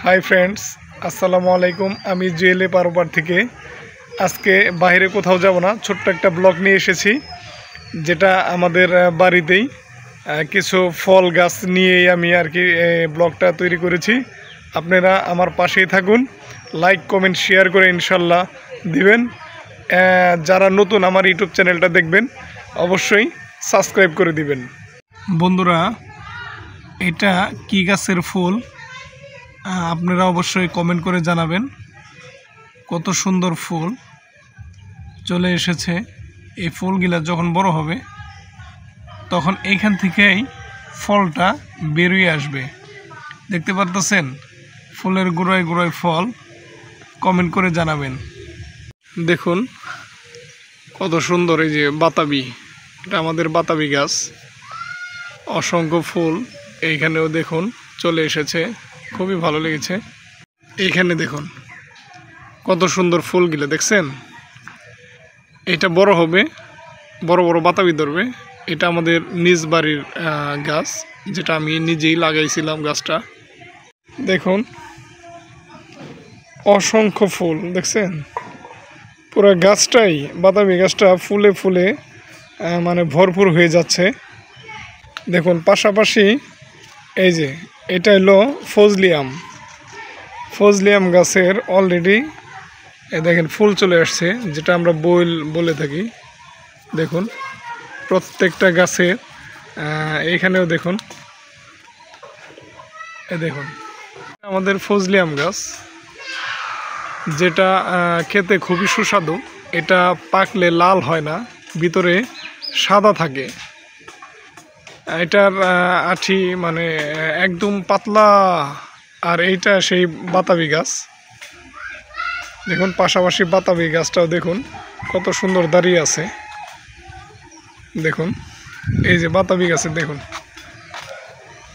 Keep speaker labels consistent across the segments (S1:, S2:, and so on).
S1: Hi friends, আসসালামু আলাইকুম। আমি জুয়েলে পারোপার থেকে আজকে বাইরে কোথাও যাব না, ছোট্ট একটা ব্লগ নিয়ে এসেছি, যেটা আমাদের বাড়িতেই কিছু ফল গাছ নিয়েই আমি আর কি ব্লগটা তৈরি করেছি। আপনারা আমার পাশেই থাকুন, লাইক কমেন্ট শেয়ার করে ইনশাল্লাহ দিবেন। যারা নতুন আমার ইউটিউব চ্যানেলটা দেখবেন অবশ্যই সাবস্ক্রাইব করে দিবেন। বন্ধুরা, এটা কি গাছের ফুল আপনারা অবশ্যই কমেন্ট করে জানাবেন। কত সুন্দর ফুল চলে এসেছে। এই ফুলগুলা যখন বড় হবে তখন এইখান থেকেই ফলটা বেরিয়ে আসবে। দেখতে পারতেছেন ফুলের গোড়ায় গোড়ায় ফল। কমেন্ট করে জানাবেন। দেখুন কত সুন্দর, এই যে বাতাবি, এটা আমাদের বাতাবি গাছ। অসংখ্য ফুল এইখানেও দেখুন চলে এসেছে, খুবই ভালো লেগেছে। এইখানে দেখুন কত সুন্দর ফুলগুলো দেখছেন। এটা বড় হবে, বড় বড় বাতাবি ধরবে। এটা আমাদের নিজ বাড়ির গাছ, যেটা আমি নিজেই লাগাইছিলাম গাছটা। দেখুন অসংখ্য ফুল দেখছেন, পুরো গাছটাই, বাতাবি গাছটা ফুলে ফুলে মানে ভরপুর হয়ে যাচ্ছে। দেখুন পাশাপাশি এই যে এটা হলো ফজলিয়াম গাছের অলরেডি দেখেন ফুল চলে আসছে, যেটা আমরা বইল বলে থাকি। দেখুন প্রত্যেকটা গাছে এইখানেও দেখুন, দেখুন আমাদের ফজলিয়াম গাছ, যেটা খেতে খুবই সুস্বাদু। এটা পাকলে লাল হয় না, ভিতরে সাদা থাকে। এটার আঠি মানে একদম পাতলা। আর এইটা সেই বাতাবি গাছ। দেখুন পাশাপাশি বাতাবি গাছটাও দেখুন কত সুন্দর দাঁড়িয়ে আছে। দেখুন এই যে বাতাবি গাছে দেখুন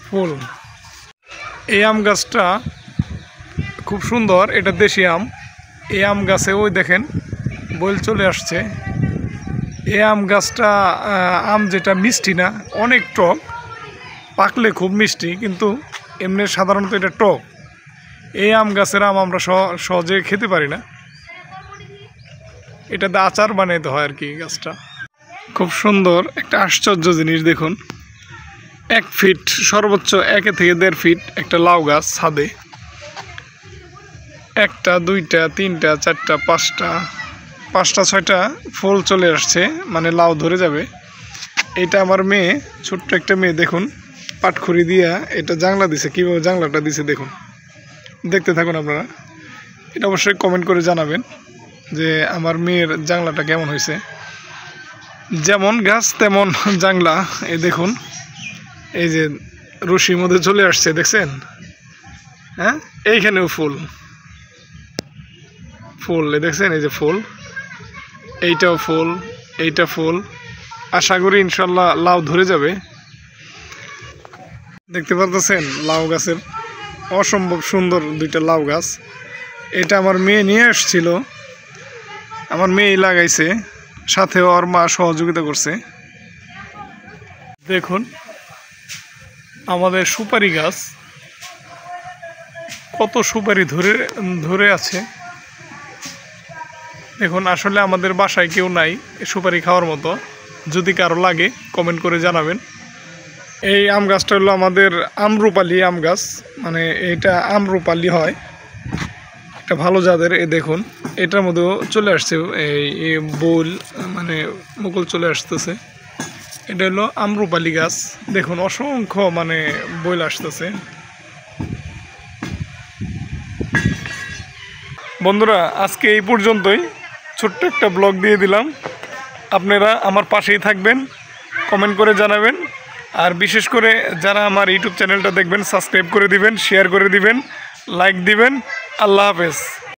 S1: ফুল। এই আম গাছটা খুব সুন্দর, এটা দেশি আম। এই আম গাছে ওই দেখেন বইল চলে আসছে। এই আম গাছটা আম যেটা মিষ্টি না, অনেক টক, পাকলে খুব মিষ্টি, কিন্তু এমনি সাধারণত এটা টক। এই আম গাছের আম আমরা সহজে খেতে পারি না, এটাতে আচার বানাইতে হয় আর কি। গাছটা খুব সুন্দর, একটা আশ্চর্য জিনিস দেখুন। 1 ফিট, সর্বোচ্চ 1 থেকে 1.5 ফিট একটা লাউ গাছ ছাদে। 1টা 2টা 3টা 4টা 5টা 6টা ফুল চলে আসছে, মানে লাউ ধরে যাবে। এটা আমার মেয়ে, ছোট্ট একটা মেয়ে, দেখুন পাটখড়ি দিয়া এটা জাংলা দিছে। কীভাবে জাংলাটা দিছে দেখুন, দেখতে থাকুন আপনারা। এটা অবশ্যই কমেন্ট করে জানাবেন যে আমার মেয়ের জাংলাটা কেমন হয়েছে। যেমন গাছ তেমন জাংলা। এই দেখুন এই যে রশির মধ্যে চলে আসছে, দেখছেন? হ্যাঁ, এইখানেও ফুল দেখছেন, এই যে ফুল, এইটাও ফুল, এইটা ফুল। আশা করি ইনশাল্লাহ লাউ ধরে যাবে। দেখতে পাচ্ছেন লাউ গাছের অসম্ভব সুন্দর 2টা লাউ গাছ। এটা আমার মেয়ে নিয়ে আসছিল, আমার মেয়েই লাগাইছে, সাথে ওর মা সহযোগিতা করছে। দেখুন আমাদের সুপারি গাছ, কত সুপারি ধরে আছে। দেখুন আসলে আমাদের বাসায় কেউ নাই সুপারি খাওয়ার মতো। যদি কারো লাগে কমেন্ট করে জানাবেন। এই আম গাছটা হলো আমাদের আমরুপালি আম গাছ, মানে এটা আমরুপালি হয়, এটা ভালো জাতের। এই দেখুন এটার মধ্যেও চলে আসছে এই বোল, মানে মুকুল চলে আসতেছে। এটা হলো আমরুপালি গাছ। দেখুন অসংখ্য মানে বইল আসতেছে। বন্ধুরা আজকে এই পর্যন্তই, ছোট্ট একটা ব্লগ দিয়ে দিলাম। আপনারা আমার পাশেই থাকবেন, কমেন্ট করে জানাবেন। আর বিশেষ করে যারা আমার ইউটিউব চ্যানেলটা দেখবেন সাবস্ক্রাইব করে দিবেন, শেয়ার করে দিবেন, লাইক দিবেন। আল্লাহ হাফেজ।